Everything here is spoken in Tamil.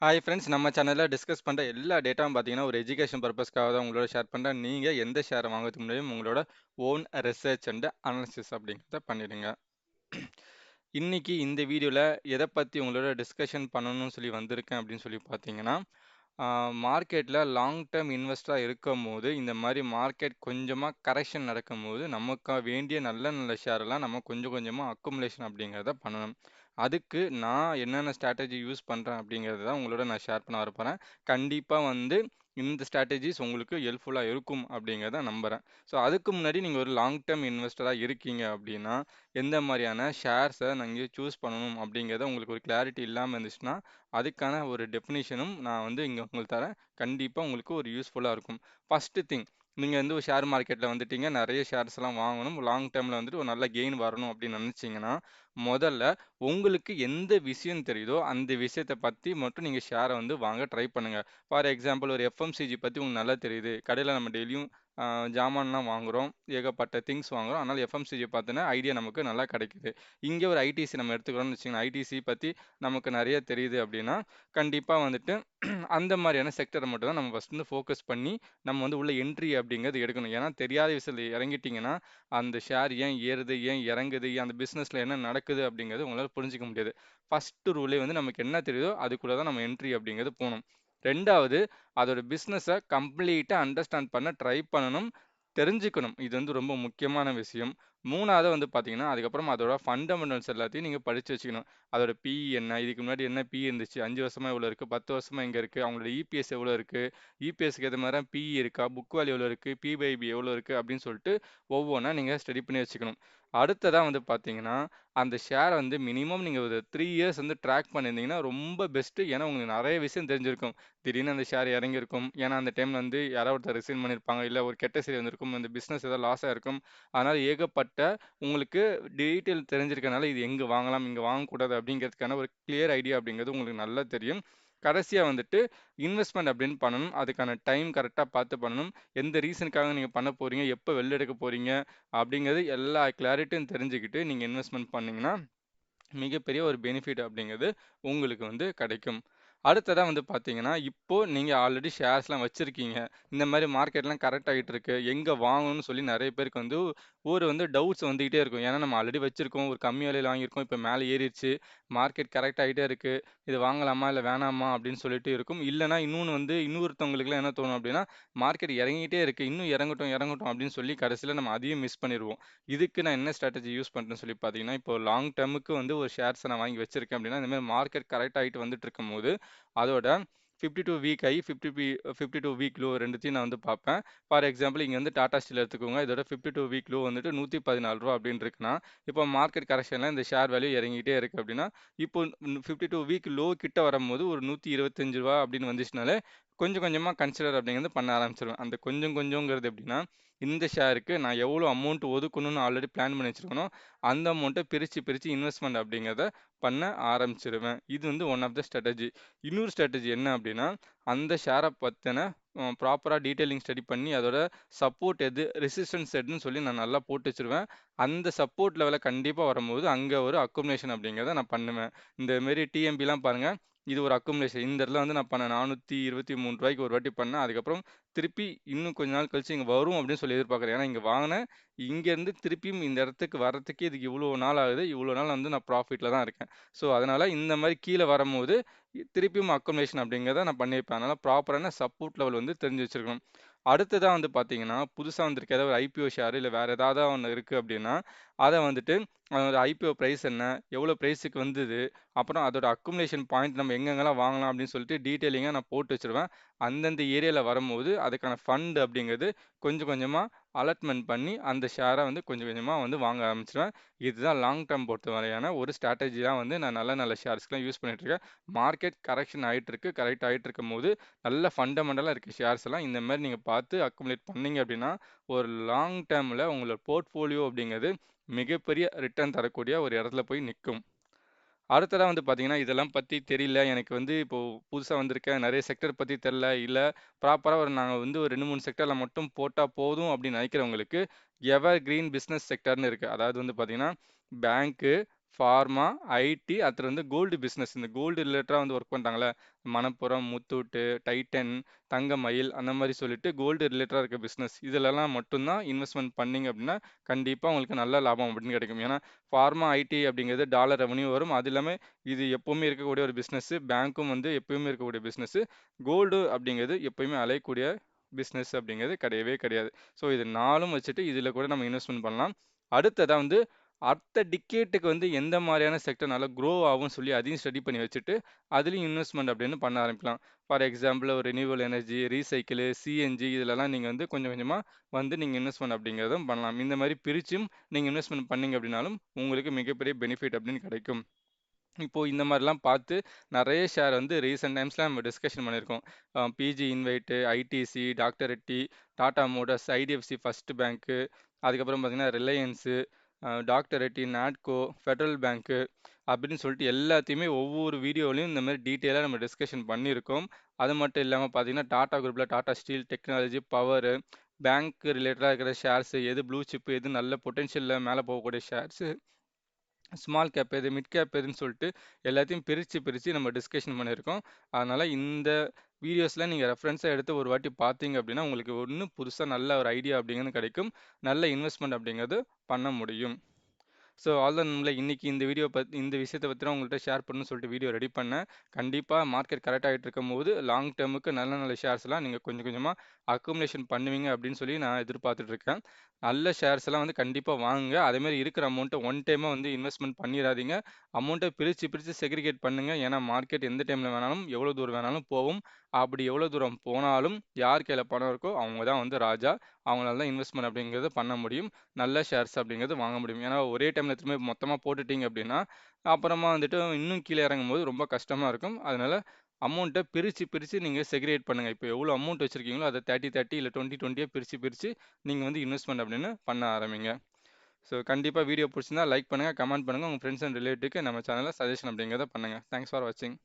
ஹாய் ஃப்ரெண்ட்ஸ், நம்ம சேனல்ல டிஸ்கஸ் பண்ற எல்லா டேட்டாவும் பார்த்தீங்கன்னா, ஒரு எஜுகேஷன் பர்ப்பஸ்க்காக தான் உங்களோட ஷேர் பண்றேன். நீங்க எந்த ஷேர வாங்குறதுக்கு முன்னாடியும் உங்களோட ஓன் ரிசர்ச் அண்ட் அனாலிசிஸ் அப்படிங்கிறத பண்ணிடுங்க. இன்னைக்கு இந்த வீடியோல எத பத்தி உங்களோட டிஸ்கஷன் பண்ணணும்னு சொல்லி வந்திருக்கேன் அப்படின்னு சொல்லி பார்த்தீங்கன்னா, மார்க்கெட்ல லாங் டர்ம் இன்வெஸ்டரா இருக்கும்போது, இந்த மாரி மார்க்கெட் கொஞ்சமா கரெக்ஷன் நடக்கும்போது, நமக்கு வேண்டிய நல்ல நல்ல ஷேர்லாம் நம்ம கொஞ்சம் கொஞ்சமா அக்குமுலேஷன் அப்படிங்கிறத பண்ணணும். அதுக்கு நான் என்னென்ன ஸ்ட்ராட்டஜி யூஸ் பண்றேன் அப்படிங்கிறத தான் உங்களோட நான் ஷேர் பண்ண வரப்போறேன். கண்டிப்பா வந்து இந்த ஸ்ட்ராட்டஜிஸ் உங்களுக்கு ஹெல்ப்ஃபுல்லா இருக்கும் அப்படிங்கிறத நம்புறேன். ஸோ அதுக்கு முன்னாடி நீங்க ஒரு லாங் டர்ம் இன்வெஸ்டரா இருக்கீங்க அப்படின்னா, எந்த மாரியான ஷேர்ஸ நீங்க சூஸ் பண்ணணும் அப்படிங்கிறத உங்களுக்கு ஒரு கிளாரிட்டி இல்லாம இருந்துச்சுன்னா, அதுக்கான ஒரு டெஃபினிஷனும் நான் வந்து இங்க உங்களுக்கு தரேன். கண்டிப்பா உங்களுக்கு ஒரு யூஸ்ஃபுல்லா இருக்கும். ஃபர்ஸ்ட் திங், நீங்க வந்து ஒரு ஷேர் மார்க்கெட்ல வந்துட்டீங்க. நெறைய ஷேர்ஸ்லாம் வாங்கணும். லாங் டர்ம்ல வந்துட்டு ஒரு நல்ல கெயின் வரணும் அப்படின்னு நெனச்சீங்கன்னா, முதல்ல உங்களுக்கு எந்த விஷயம் தெரியுதோ, அந்த விஷயத்த பத்தி மட்டும் நீங்க ஷேர வந்து வாங்க ட்ரை பண்ணுங்க. ஃபார் எக்ஸாம்பிள் ஒரு எஃப்எம்சிஜி பத்தி உங்களுக்கு நல்லா தெரியுது. கடையில நம்ம டெய்லியும் ஜாமான்லாம் வாங்குறோம். ஏகப்பட்ட திங்ஸ் வாங்குறோம். அதனால எஃப்எம்சிஜி பாத்தோன்னா ஐடியா நமக்கு நல்லா கிடைக்குது. இங்க ஒரு ஐடிசி நம்ம எடுத்துக்கிறோம்னு வச்சுக்கோங்க. ஐடிசி பத்தி நமக்கு நெறைய தெரியுது அப்படின்னா, கண்டிப்பா வந்துட்டு அந்த மாரியான செக்டர மட்டும் தான் நம்ம ஃபர்ஸ்ட் வந்து ஃபோக்கஸ் பண்ணி, நம்ம வந்து உள்ள என்ட்ரி அப்படிங்கிறது எடுக்கணும். ஏன்னா தெரியாத விஷயத்துல இறங்கிட்டீங்கன்னா, அந்த ஷேர் ஏன் ஏறுது? ஏன் இறங்குது? அந்த பிசினஸ்ல என்ன நடக்குது? அப்படிங்கிறது உங்களால புரிஞ்சுக்க முடியாது. ஃபர்ஸ்ட் ரூலே வந்து நமக்கு என்ன தெரியுதோ, அதுக்குள்ள தான் நம்ம என்ட்ரி அப்படிங்கிறது போணும். 2வது அதோட பிசினஸ கம்ப்ளீட்டா அண்டர்ஸ்டாண்ட் பண்ண ட்ரை பண்ணணும். தெரிஞ்சுக்கணும். இது வந்து ரொம்ப முக்கியமான விஷயம். 3வது வந்து பார்த்தீங்கன்னா, அதுக்கப்புறம் அதோட ஃபண்டமெண்டல்ஸ் எல்லாத்தையும் நீங்க படிச்சு வச்சுக்கணும். அதோட பிஇ என்ன? இதுக்கு முன்னாடி என்ன பிஇ இருந்துச்சு? 5 வருஷமா எவ்வளோ இருக்கு? 10 வருஷமா எங்க இருக்கு? அவங்களோட இபிஎஸ் எவ்வளோ இருக்கு? இபிஎஸ்க்கு ஏத்த மாரி பிஇ இருக்கா? புக் வேல்யூ எவ்வளோ இருக்கு? பி/பி எவ்வளோ இருக்கு? அப்படின்னு சொல்லிட்டு ஒவ்வொன்னா நீங்க ஸ்டடி பண்ணி வச்சுக்கணும். அடுத்ததா வந்து பார்த்தீங்கன்னா, அந்த ஷேர வந்து மினிமம் நீங்க ஒரு 3 இயர்ஸ் வந்து ட்ராக் பண்ணியிருந்தீங்கன்னா, ரொம்ப பெஸ்ட்டு. ஏன்னா, உங்களுக்கு நெறைய விஷயம் தெரிஞ்சிருக்கும். திடீர்னு அந்த ஷேர் இறங்கியிருக்கும். ஏன்னா, அந்த டைம்ல வந்து யாரோ ஒருத்தர் ரிசைன் பண்ணியிருப்பாங்க. இல்ல ஒரு கெட்ட செய்தி வந்திருக்கும். அந்த பிசினஸ் ஏதாவது லாஸ் ஆயிருக்கும். அதனால ஏகப்பட்ட உங்களுக்கு டீட்டெயில் தெரிஞ்சிருக்கனால, இது எங்க வாங்கலாம், இங்க வாங்கக்கூடாது அப்படிங்கிறதுக்கான ஒரு கிளியர் ஐடியா அப்படிங்கிறது உங்களுக்கு நல்லா தெரியும். கடைசியா வந்துட்டு இன்வெஸ்ட்மென்ட் அப்படின்னு பண்ணணும். அதுக்கான டைம் கரெக்ட்டா பார்த்து பண்ணணும். எந்த ரீசனுக்காக நீங்க பண்ண போறீங்க, எப்ப வெளில எடுக்க போறீங்க அப்படிங்கிறது எல்லா கிளாரிட்டியும் தெரிஞ்சுக்கிட்டு நீங்க இன்வெஸ்ட்மென்ட் பண்ணீங்கன்னா, மிகப்பெரிய ஒரு பெனிஃபிட் அப்படிங்கிறது உங்களுக்கு வந்து கிடைக்கும். அடுத்ததா வந்து பார்த்தீங்கன்னா, இப்போ நீங்க ஆல்ரெடி ஷேர்ஸ்லாம் வச்சிருக்கீங்க. இந்த மாரி மார்க்கெட்லாம் கரெக்ட் ஆயிட்டு இருக்கு. எங்க வாங்கணும்னு சொல்லி நெறைய பேருக்கு வந்து ஒரு வந்து டவுட்ஸ் வந்துகிட்டே இருக்கும். ஏன்னா நம்ம ஆல்ரெடி வச்சிருக்கோம். ஒரு கம்மி விலையில வாங்கியிருக்கோம். இப்ப மேல ஏறிருச்சு. மார்க்கெட் கரெக்ட் ஆயிட்டே இருக்கு. இது வாங்கலாமா? இல்ல வேணாமா? அப்படின்னு சொல்லிட்டு இருக்கும். இல்லன்னா இன்னொன்னு வந்து இன்னொருத்தவங்களுக்குலாம் என்ன தோணும் அப்படின்னா, மார்க்கெட் இறங்கிட்டே இருக்கு. இன்னும் இறங்கட்டும், இறங்கட்டும் அப்படின்னு சொல்லி கடைசியில நம்ம அதையும் மிஸ் பண்ணிருவோம். இதுக்கு நான் என்ன ஸ்ட்ராட்டஜி யூஸ் பண்றேன்னு சொல்லி பார்த்தீங்கன்னா, இப்போ லாங் டெர்முக்கு வந்து ஒரு ஷேர்ஸ நான் வாங்கி வச்சிருக்கேன் அப்படின்னா, இந்த மாரி மார்க்கெட் கரெக்ட் ஆயிட்டு வந்துட்டு இருக்கும்போது, அதோட 52 வீக் ஹை, 52 வீக் லோ 2த்தையும் நான் வந்து பார்ப்பேன். ஃபார் எக்ஸாம்பிள் இங்க வந்து டாடா ஸ்டீல் எடுத்துக்கோங்க. இதோட 52 வீக் லோ வந்துட்டு ரூ. 114 அப்படின்னு இருக்குன்னா, இப்போ மார்க்கெட் கரெக்ஷன்ல இந்த ஷேர் வேல்யூ இறங்கிட்டே இருக்கு அப்படின்னா, இப்போ 52 வீக் லோ கிட்ட வரும்போது ஒரு ரூ. 125 அப்படின்னு வந்துச்சுனாலே, கொஞ்சம் கொஞ்சமா கன்சிடர் அப்படிங்கிறது பண்ண ஆரம்பிச்சுருவேன். அந்த கொஞ்சம் கொஞ்சங்கிறது எப்படின்னா, இந்த ஷேருக்கு நான் எவ்வளோ அமௌண்ட் ஒதுக்கணும்னு ஆல்ரெடி பிளான் பண்ணி வச்சிருக்கனோ, அந்த அமௌண்ட்ட பிரிச்சு பிரிச்சு இன்வெஸ்ட்மென்ட் அப்படிங்கிறத பண்ண ஆரம்பிச்சுருவேன். இது வந்து ஒன் ஆஃப் த ஸ்ட்ராட்டஜி. இன்னொரு ஸ்ட்ராட்டஜி என்ன அப்படின்னா, அந்த ஷேர பத்தின ப்ராப்பரா டீட்டெயிலிங் ஸ்டடி பண்ணி அதோட சப்போர்ட் எது, ரெசிஸ்டன்ஸ் எதுன்னு சொல்லி நான் நல்லா போட்டு வச்சுருவேன். அந்த சப்போர்ட் லெவல கண்டிப்பா வரும்போது, அங்க ஒரு அக்குமுலேஷன் அப்படிங்கிறத நான் பண்ணுவேன். இந்த மாரி டிஎம்பிலாம் பாருங்க. இது ஒரு அக்குமுலேஷன். இந்த இடத்துல வந்து நான் பண்ணேன். ரூ. 423க்கு ஒரு வாட்டி பண்ணேன். அதுக்கப்புறம் திருப்பி இன்னும் கொஞ்ச நாள் கழிச்சு இங்க வரும் அப்படின்னு சொல்லி எதிர்பார்க்குறேன். ஏன்னா இங்க வாங்குனேன். இங்கேருந்து திருப்பியும் இந்த இடத்துக்கு வர்றதுக்கே இதுக்கு இவ்வளோ நாள் ஆகுது. இவ்வளோ நாள் வந்து நான் ப்ராஃபிட்ல தான் இருக்கேன். ஸோ, அதனால இந்த மாரி கீழ வரும்போது, திருப்பியும் அக்குமுலேஷன் அப்படிங்கிறத நான் பண்ணியிருப்பேன். அதனால ப்ராப்பரான சப்போர்ட் லெவல் வந்து தெரிஞ்சு வச்சிருக்கணும். அடுத்ததா வந்து பார்த்தீங்கன்னா, புதுசா வந்திருக்க ஏதாவது ஒரு ஐபிஓ ஷேர் இல்ல வேற ஏதாவது ஒண்ணு இருக்கு அப்படின்னா, அத வந்துட்டு அதோட ஐபிஓ பிரைஸ் என்ன? எவ்வளோ பிரைஸுக்கு வந்தது? அப்புறம் அதோட அக்குமுலேஷன் பாயிண்ட் நம்ம எங்கெங்கலாம் வாங்கலாம் அப்படின்னு சொல்லிட்டு டீட்டெயிலிங்கா நான் போட்டு வச்சுருவேன். அந்தந்த ஏரியால வரும்போது, அதுக்கான ஃபண்ட் அப்படிங்கிறது கொஞ்சம் கொஞ்சமா அலாட்மென்ட் பண்ணி, அந்த ஷேர வந்து கொஞ்சம் கொஞ்சமா வந்து வாங்க ஆரம்பிச்சுருவேன். இதுதான் லாங் டெர்ம் பொறுத்தவரையான ஒரு ஸ்ட்ராட்டஜி தான் வந்து நான் நல்ல நல்ல ஷேர்ஸ்க்குலாம் யூஸ் பண்ணிட்டு இருக்கேன். மார்க்கெட் கரெக்ஷன் ஆயிட்டு இருக்கு. கரெக்ட் ஆயிட்டு இருக்கும்போது, நல்ல ஃபண்டமெண்டலா இருக்க ஷேர்ஸ் எல்லாம் இந்த மாரி நீங்க பார்த்து அக்குமுலேட் பண்ணீங்க அப்படின்னா, ஒரு லாங் டெர்ம்ல உங்களோட போர்ட்ஃபோலியோ அப்படிங்கிறது மிகப்பெரிய ரிட்டர்ன் தரக்கூடிய ஒரு இடத்துல போய் நிக்கும். அடுத்ததா வந்து பார்த்தீங்கன்னா, இதெல்லாம் பத்தி தெரியல. எனக்கு வந்து இப்போ புதுசா வந்திருக்கேன். நெறைய செக்டர் பத்தி தெர்ல. இல்ல ப்ராப்பரா நாங்க வந்து ஒரு 2, 3 செக்டர்ல மட்டும் போட்டா போதும் அப்படின்னு நெனைக்கிறவங்களுக்கு, எவர் கிரீன் பிசினஸ் செக்டர்ன்னு இருக்கு. அதாவது வந்து பார்த்தீங்கன்னா, பேங்க்கு, ஃபார்மா, ஐடி, அடுத்து வந்து கோல்டு பிஸ்னஸ். இந்த கோல்டு ரிலேட்டடாக வந்து ஒர்க் பண்ணுறாங்களே, மணப்புரம், முத்தூட்டு, டைட்டன், தங்கமயில் அந்த மாதிரி சொல்லிட்டு கோல்டு ரிலேட்டடாக இருக்க பிஸ்னஸ் இதிலெல்லாம் மட்டும்தான் இன்வெஸ்ட்மெண்ட் பண்ணீங்க அப்படின்னா கண்டிப்பாக உங்களுக்கு நல்ல லாபம் அப்படின்னு கிடைக்கும். ஏன்னா ஃபார்மா, ஐடி அப்படிங்கிறது டாலர் ரெவன்யூ வரும். அது இல்லாமல் இது எப்பவுமே இருக்கக்கூடிய ஒரு பிஸ்னஸ். பேங்க்கும் வந்து எப்பவுமே இருக்கக்கூடிய பிஸ்னஸ். கோல்டு அப்படிங்கிறது எப்பயுமே அலையக்கூடிய பிஸ்னஸ் அப்படிங்கிறது கிடையவே கிடையாது. ஸோ இது நாலும் வச்சுட்டு இதில் கூட நம்ம இன்வெஸ்ட்மெண்ட் பண்ணலாம். அடுத்ததாக வந்து அடுத்த டிக்கேட்டுக்கு வந்து எந்த மாதிரியான செக்டர் நல்லா க்ரோ ஆகும்னு சொல்லி அதையும் ஸ்டடி பண்ணி வச்சுட்டு அதுலேயும் இன்வெஸ்ட்மெண்ட் அப்படின்னு பண்ண ஆரம்பிக்கலாம். ஃபார் எக்ஸாம்பிள் ஒரு ரினியூவல் எனர்ஜி, ரீசைக்கிள், சிஎன்ஜி இதிலெல்லாம் நீங்கள் வந்து கொஞ்சம் கொஞ்சமாக வந்து நீங்கள் இன்வெஸ்ட்மெண்ட் அப்படிங்கிறதும் பண்ணலாம். இந்த மாதிரி பிரிச்சும் நீங்கள் இன்வெஸ்ட்மெண்ட் பண்ணீங்க அப்படின்னாலும் உங்களுக்கு மிகப்பெரிய பெனிஃபிட் அப்படின்னு கிடைக்கும். இப்போ இந்த மாதிரிலாம் பார்த்து நிறைய ஷேர் வந்து ரீசெண்ட் டைம்ஸில் நம்ம டிஸ்கஷன் பண்ணியிருக்கோம். PG InvIT, ITC, doctor Reddy, Tata Motors, IDFC First Bank, அதுக்கப்புறம் பார்த்தீங்கன்னா Reliance, doctor Reddy, Natco, Federal Bank அப்படின்னு சொல்லிட்டு எல்லாத்தையுமே ஒவ்வொரு வீடியோலையும் இந்த மாதிரி டீட்டெயிலாக நம்ம டிஸ்கஷன் பண்ணியிருக்கோம். அது மட்டும் இல்லாமல் பார்த்தீங்கன்னா டாடா குரூப்பில் Tata steel, technology, power, bank ரிலேட்டடாக இருக்கிற ஷேர்ஸு, எது ப்ளூ சிப்பு, எது நல்ல பொட்டென்ஷியலில் மேலே போகக்கூடிய ஷேர்ஸு, ஸ்மால் கேப் எது, மிட் கேப் எதுன்னு சொல்லிட்டு எல்லாத்தையும் பிரித்து நம்ம டிஸ்கஷன் பண்ணியிருக்கோம். அதனால் இந்த வீடியோஸில் நீங்கள் ரெஃபரன்ஸாக எடுத்து ஒரு வாட்டி பார்த்தீங்க அப்படின்னா உங்களுக்கு இன்னும் புதுசாக நல்ல ஒரு ஐடியா அப்படிங்கிறது கிடைக்கும். நல்ல இன்வெஸ்ட்மெண்ட் அப்படிங்கிறது பண்ண முடியும். ஸோ ஆல்தான் நம்மளை இன்னைக்கு இந்த விஷயத்தை பற்றி தான் உங்கள்கிட்ட ஷேர் பண்ணணும்னு சொல்லிட்டு வீடியோ ரெடி பண்ணேன். கண்டிப்பாக மார்க்கெட் கரெக்ட் ஆகிட்டு இருக்கும்போது லாங் டேர்முக்கு நல்ல நல்ல ஷேர்ஸ்லாம் நீங்கள் கொஞ்சம் கொஞ்சமாக அக்குமுலேஷன் பண்ணுவீங்க அப்படின்னு சொல்லி நான் எதிர்பார்த்துட்டு இருக்கேன். நல்ல ஷேர்ஸ் எல்லாம் வந்து கண்டிப்பாக வாங்குங்க. அதேமாதிரி இருக்கிற அமௌண்ட்டை ஒன் டைமாக வந்து இன்வெஸ்ட்மெண்ட் பண்ணிடாதீங்க. அமௌண்ட்டை பிரித்து செக்ரிகேட் பண்ணுங்கள். ஏன்னா மார்க்கெட் எந்த டைமில் வேணாலும் எவ்வளோ தூரம் வேணாலும் போகும். அப்படி எவ்வளோ தூரம் போனாலும் யார் கையில் பணம் இருக்கோ அவங்க தான் வந்து ராஜா. அவங்களால தான் இன்வெஸ்ட்மெண்ட் அப்படிங்கிறது பண்ண முடியும். நல்ல ஷேர்ஸ் அப்படிங்கிறது வாங்க முடியும். ஏன்னா ஒரே டைமில் திரும்ப மொத்தமாக போட்டுட்டீங்க அப்படின்னா அப்புறமா வந்துட்டு இன்னும் கீழே இறங்கும்போது ரொம்ப கஷ்டமாக இருக்கும். அதனால அமௌண்ட்டை பிரித்து நீங்கள் செக்ரிகேட் பண்ணுங்கள். இப்போ எவ்வளோ அமௌண்ட் வச்சுருக்கீங்களோ அதை 30 இல்லை 20 பிரித்து நீங்கள் வந்து இன்வெஸ்ட்மெண்ட் அப்படின்னு பண்ண ஆரம்பிங்க. ஸோ கண்டிப்பாக வீடியோ பிடிச்சிருந்தா லைக் பண்ணுங்கள், கமெண்ட் பண்ணுங்கள், உங்கள் ஃப்ரெண்ட்ஸ் அண்ட் ரிலேட்டிவ்க்கு நம்ம சேனலில் சஜஷன் அப்படிங்கிறத பண்ணுங்கள். தேங்க்ஸ் ஃபார் வாட்சிங்.